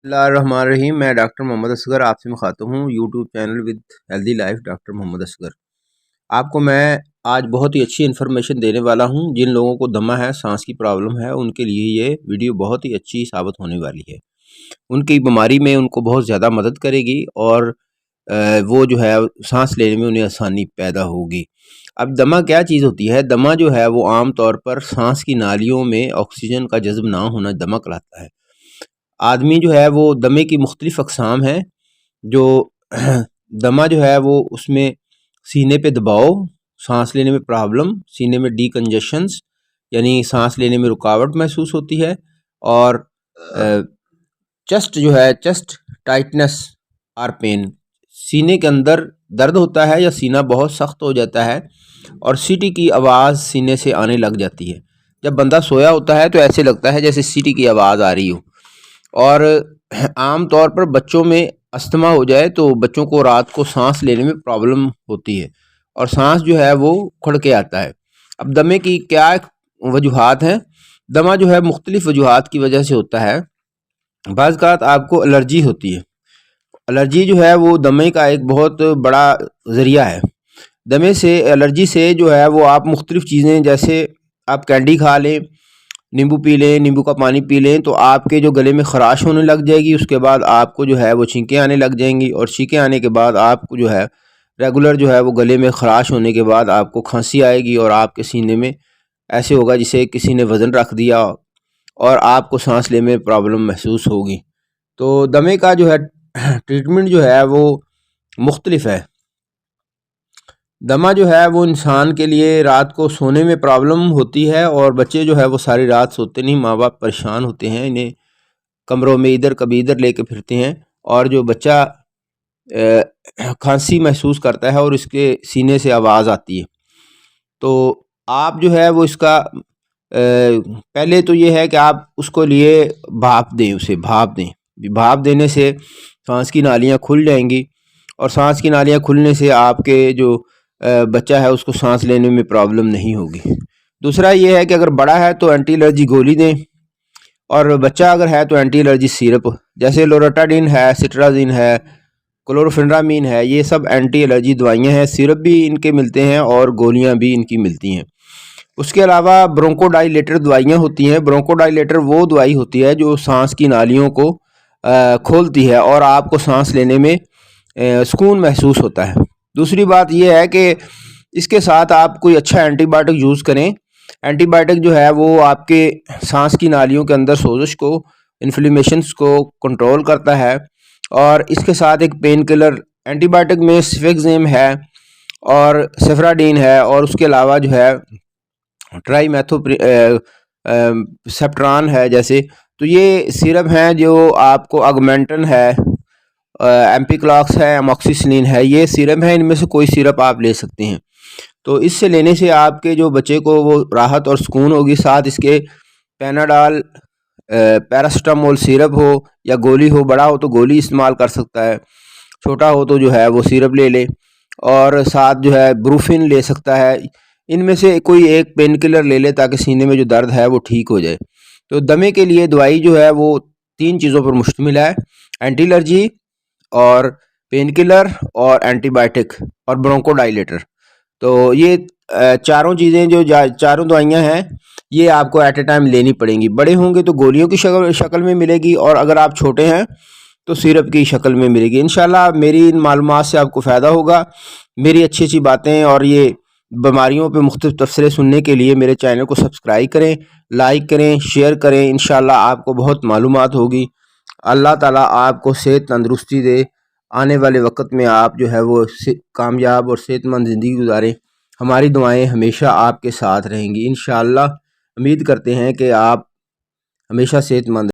بسم اللہ الرحمن الرحیم۔ میں ڈاکٹر محمد اصغر آپ سے مخاطب ہوں YouTube channel with healthy life doctor Muhammad Asghar. آپ کو میں آج بہت ہی اچھی انفارمیشن دینے والا ہوں۔ جن لوگوں کو دمہ ہے، سانس کی پرابلم ہے، ان کے لیے یہ ویڈیو بہت ہی اچھی ثابت ہونے والی ہے۔ ان کی بیماری میں ان کو بہت زیادہ مدد کرے گی اور وہ جو ہے سانس لینے میں انہیں آسانی پیدا ہوگی۔ اب دمہ کیا چیز ہوتی ہے؟ دمہ جو ہے وہ عام طور پر سانس کی نالیوں میں آکسیجن کا جذب نہ ہونا دمہ کہلاتا ہے۔ آدمی جو ہے وہ دمے کی مختلف اقسام ہیں۔ جو دمہ جو ہے وہ اس میں سینے پہ دباؤ، سانس لینے میں پرابلم، سینے میں ڈی کنجیشنز یعنی سانس لینے میں رکاوٹ محسوس ہوتی ہے، اور چسٹ جو ہے چسٹ ٹائٹنس اور پین، سینے کے اندر درد ہوتا ہے یا سینہ بہت سخت ہو جاتا ہے اور سیٹی کی آواز سینے سے آنے لگ جاتی ہے۔ جب بندہ سویا ہوتا ہے تو ایسے لگتا ہے جیسے سیٹی کی آواز آ رہی ہو۔ اور عام طور پر بچوں میں استھما ہو جائے تو بچوں کو رات کو سانس لینے میں پرابلم ہوتی ہے اور سانس جو ہے وہ کھڑ کے آتا ہے۔ اب دمے کی کیا وجوہات ہیں؟ دمہ جو ہے مختلف وجوہات کی وجہ سے ہوتا ہے۔ بعض اوقات آپ کو الرجی ہوتی ہے۔ الرجی جو ہے وہ دمے کا ایک بہت بڑا ذریعہ ہے۔ دمے سے الرجی سے جو ہے وہ آپ مختلف چیزیں، جیسے آپ کینڈی کھا لیں، نیمبو پی لیں، نیمبو کا پانی پی لیں، تو آپ کے جو گلے میں خراش ہونے لگ جائے گی۔ اس کے بعد آپ کو جو ہے وہ چھینکیں آنے لگ جائیں گی، اور چھینکیں آنے کے بعد آپ کو جو ہے ریگولر جو ہے وہ گلے میں خراش ہونے کے بعد آپ کو کھانسی آئے گی، اور آپ کے سینے میں ایسے ہوگا جسے کسی نے وزن رکھ دیا، اور آپ کو سانس لینے میں پرابلم محسوس ہوگی۔ تو دمے کا جو ہے ٹریٹمنٹ جو ہے وہ مختلف ہے۔ دمہ جو ہے وہ انسان کے لیے رات کو سونے میں پرابلم ہوتی ہے، اور بچے جو ہے وہ ساری رات سوتے نہیں، ماں باپ پریشان ہوتے ہیں، انہیں کمروں میں ادھر کبھی ادھر لے کے پھرتے ہیں، اور جو بچہ کھانسی محسوس کرتا ہے اور اس کے سینے سے آواز آتی ہے۔ تو آپ جو ہے وہ اس کا پہلے تو یہ ہے کہ آپ اس کو لیے بھاپ دیں، اسے بھاپ دیں۔ بھاپ دینے سے سانس کی نالیاں کھل جائیں گی، اور سانس کی نالیاں کھلنے سے آپ کے جو بچہ ہے اس کو سانس لینے میں پرابلم نہیں ہوگی۔ دوسرا یہ ہے کہ اگر بڑا ہے تو اینٹی الرجی گولی دیں، اور بچہ اگر ہے تو اینٹی الرجی سیرپ، جیسے لوراٹاڈین ہے، سٹرازین ہے، کلوروفینرامین ہے، یہ سب اینٹی الرجی دوائیاں ہیں۔ سیرپ بھی ان کے ملتے ہیں اور گولیاں بھی ان کی ملتی ہیں۔ اس کے علاوہ برونکو ڈائلیٹر دوائیاں ہوتی ہیں۔ برونکو ڈائلیٹر وہ دوائی ہوتی ہے جو سانس کی نالیوں کو کھولتی ہے اور آپ کو سانس لینے میں سکون محسوس ہوتا ہے۔ دوسری بات یہ ہے کہ اس کے ساتھ آپ کوئی اچھا اینٹی بائیوٹک یوز کریں۔ اینٹی بائیوٹک جو ہے وہ آپ کے سانس کی نالیوں کے اندر سوزش کو، انفلیمیشنز کو کنٹرول کرتا ہے، اور اس کے ساتھ ایک پین کلر اینٹی بائیوٹک میں سیفیکزیم ہے اور سیفراڈین ہے، اور اس کے علاوہ جو ہے ٹرائی میتھو سیپٹران ہے جیسے۔ تو یہ سیرپ ہیں جو آپ کو اگمنٹن ہے، ایمپی کلاکس ہے، اموکسیسلین ہے، یہ سیرپ ہیں۔ ان میں سے کوئی سیرپ آپ لے سکتے ہیں۔ تو اس سے لینے سے آپ کے جو بچے کو وہ راحت اور سکون ہوگی۔ ساتھ اس کے پیناڈال، پیراسٹامول سیرپ ہو یا گولی ہو، بڑا ہو تو گولی استعمال کر سکتا ہے، چھوٹا ہو تو جو ہے وہ سیرپ لے لے، اور ساتھ جو ہے بروفن لے سکتا ہے۔ ان میں سے کوئی ایک پین کلر لے لے تاکہ سینے میں جو درد ہے وہ ٹھیک ہو جائے۔ تو دمے کے لیے دوائی جو ہے وہ 3 چیزوں پر مشتمل ہے: اینٹی الرجی، اور پین کلر، اور اینٹی بائیوٹک، اور برونکو ڈائلیٹر۔ تو یہ چاروں چیزیں جو چاروں دوائیاں ہیں یہ آپ کو ایٹ اے ٹائم لینی پڑیں گی۔ بڑے ہوں گے تو گولیوں کی شکل میں ملے گی، اور اگر آپ چھوٹے ہیں تو سیرپ کی شکل میں ملے گی۔ انشاءاللہ میری ان معلومات سے آپ کو فائدہ ہوگا۔ میری اچھی اچھی باتیں اور یہ بیماریوں پہ مختلف تفسیریں سننے کے لیے میرے چینل کو سبسکرائب کریں، لائک کریں، شیئر کریں۔ انشاءاللہ آپ کو بہت معلومات ہوگی۔ اللہ تعالیٰ آپ کو صحت تندرستی دے، آنے والے وقت میں آپ جو ہے وہ کامیاب اور صحت مند زندگی گزاریں۔ ہماری دعائیں ہمیشہ آپ کے ساتھ رہیں گی۔ انشاءاللہ امید کرتے ہیں کہ آپ ہمیشہ صحت مند